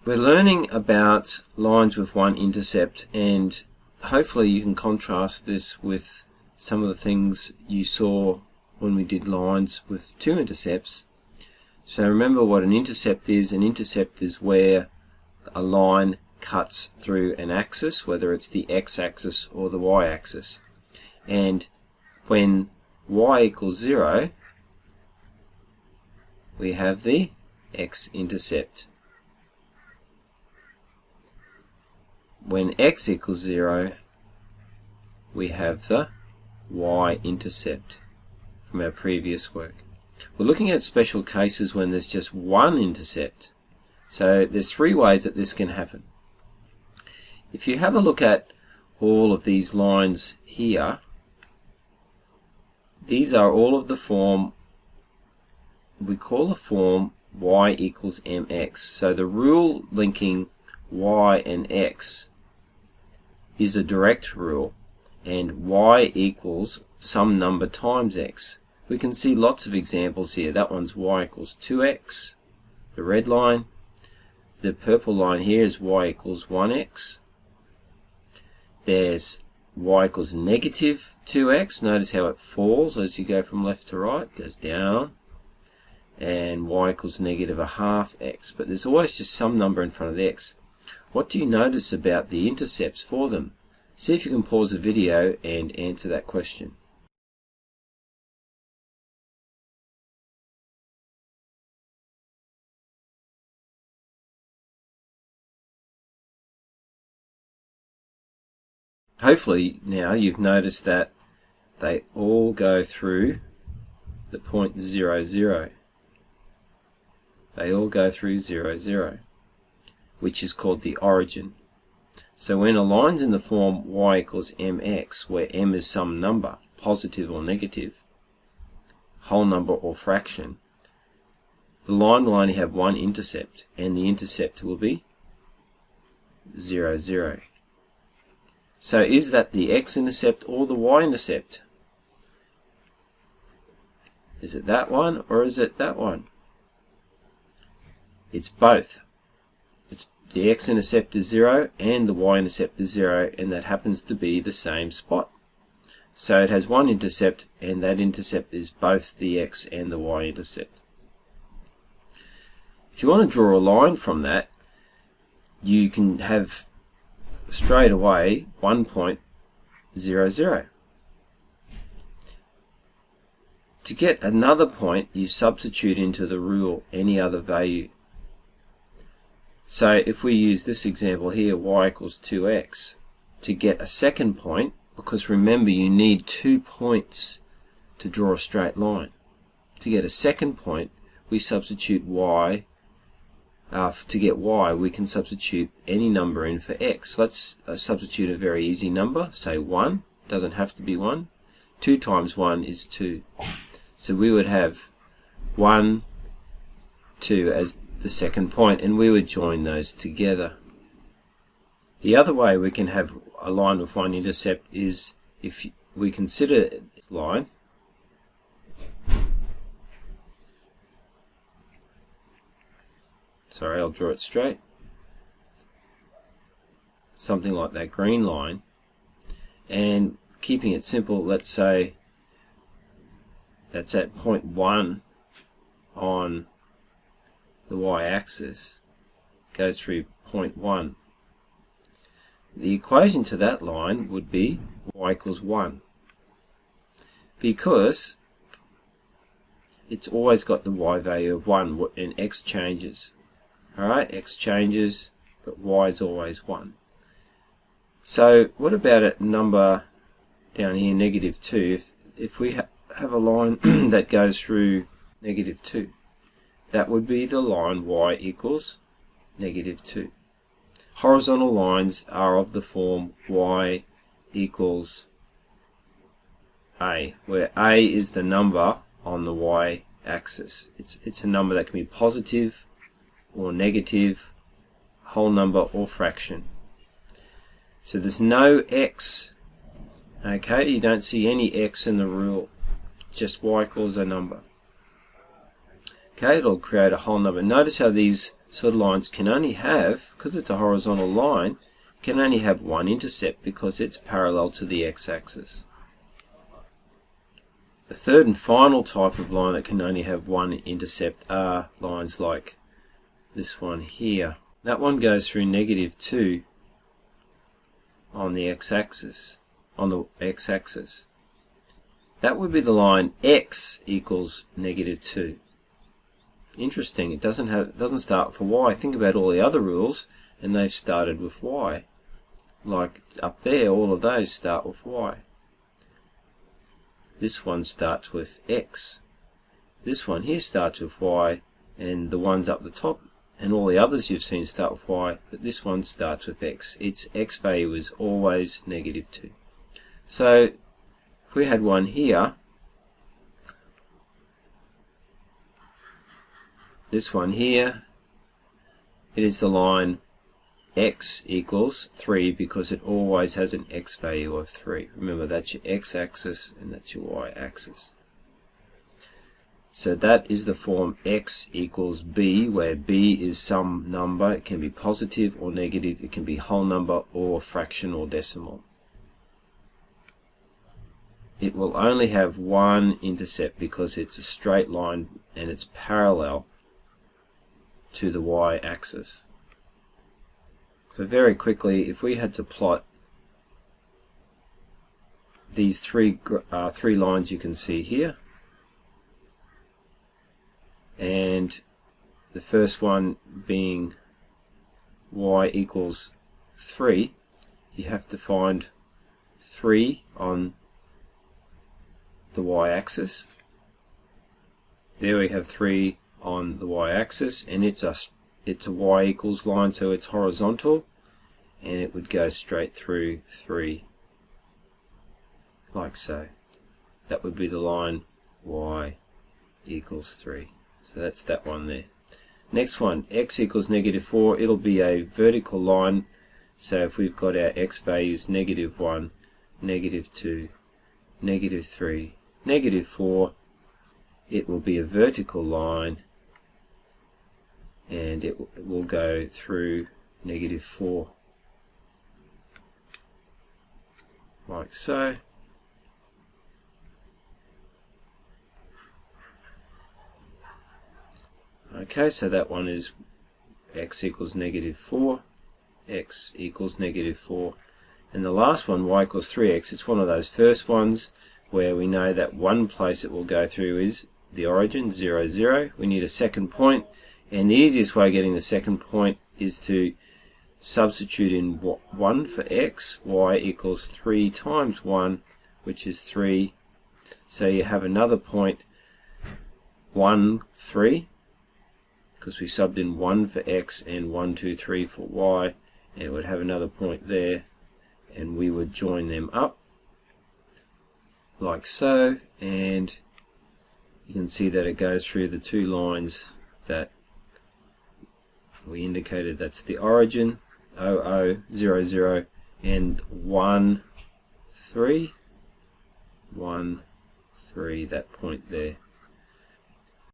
We're learning about lines with one intercept, and hopefully you can contrast this with some of the things you saw when we did lines with two intercepts. So remember what an intercept is. An intercept is where a line cuts through an axis, whether it's the x-axis or the y-axis. And when y equals 0, we have the x-intercept. When x equals 0, we have the y-intercept from our previous work. We're looking at special cases when there's just one intercept. So there's three ways that this can happen. If you have a look at all of these lines here, these are all of the form, we call the form y equals mx. So the rule linking y and x is a direct rule, and y equals some number times x. We can see lots of examples here. That one's y equals 2x, the red line. The purple line here is y equals 1x. There's y equals negative 2x. Notice how it falls as you go from left to right. It goes down. And y equals negative a half x. But there's always just some number in front of x. What do you notice about the intercepts for them? See if you can pause the video and answer that question. Hopefully now you've noticed that they all go through the point 0, 0. They all go through 0, 0, which is called the origin. So when a line's in the form y equals mx, where m is some number, positive or negative, whole number or fraction, the line will only have one intercept, and the intercept will be 0, 0. So is that the x-intercept or the y-intercept? Is it that one or is it that one? It's both. The x-intercept is 0 and the y-intercept is 0, and that happens to be the same spot. So it has one intercept, and that intercept is both the x and the y-intercept. If you want to draw a line from that, you can have straight away 1.00. To get another point, you substitute into the rule any other value. So if we use this example here, y equals 2x, to get a second point, because remember you need 2 points to draw a straight line. To get a second point, we substitute y. To get y, we can substitute any number in for x. Let's substitute a very easy number, say 1. Doesn't have to be 1. 2 times 1 is 2. So we would have 1, 2 as the second point, and we would join those together. The other way we can have a line with one intercept is if we consider this line sorry, I'll draw it straight, something like that green line, and keeping it simple, let's say that's at point 1 on the y-axis, goes through point 1. The equation to that line would be y equals 1, because it's always got the y value of 1 and x changes. Alright, x changes, but y is always 1. So what about a number down here, negative 2? If we have a line that goes through negative 2, that would be the line y equals negative 2. Horizontal lines are of the form y equals a, where a is the number on the y-axis. It's a number that can be positive or negative, whole number or fraction. So there's no x. Okay, you don't see any x in the rule, just y equals a number. Okay, it'll create a whole number. Notice how these sort of lines can only have, because it's a horizontal line, can only have one intercept because it's parallel to the x-axis. The third and final type of line that can only have one intercept are lines like this one here. That one goes through -2 on the x-axis. That would be the line x equals -2. Interesting. It doesn't start for y. Think about all the other rules, and they've started with y. Like up there, all of those start with y. This one starts with x. This one here starts with y, and the ones up the top and all the others you've seen start with y, but this one starts with x. Its x value is always -2. So if we had one here, this one here, it is the line x equals 3 because it always has an x value of 3. Remember, that's your x-axis and that's your y-axis. So that is the form x equals b, where b is some number. It can be positive or negative, it can be whole number or fraction or decimal. It will only have one intercept because it's a straight line and it's parallel to the y-axis. So very quickly, if we had to plot these three lines you can see here, and the first one being y equals 3, you have to find 3 on the y-axis. There we have 3 on the y-axis, and it's a y equals line, so it's horizontal, and it would go straight through 3 like so. That would be the line y equals 3. So that's that one there. Next one, x equals -4. It'll be a vertical line. So if we've got our x values -1, -2, -3, -4, it will be a vertical line, and it will go through -4 like so. Okay, so that one is x equals -4, x equals -4. And the last one, y equals 3x, it's one of those first ones where we know that one place it will go through is the origin, 0, 0. We need a second point, and the easiest way of getting the second point is to substitute in 1 for x. Y equals 3 times 1, which is 3. So you have another point, 1, 3, because we subbed in 1 for x and 1, 2, 3 for y, and it would have another point there, and we would join them up like so, and you can see that it goes through the two lines that we indicated. That's the origin, 0, 0, 0, and 1, 3, 1, 3, that point there.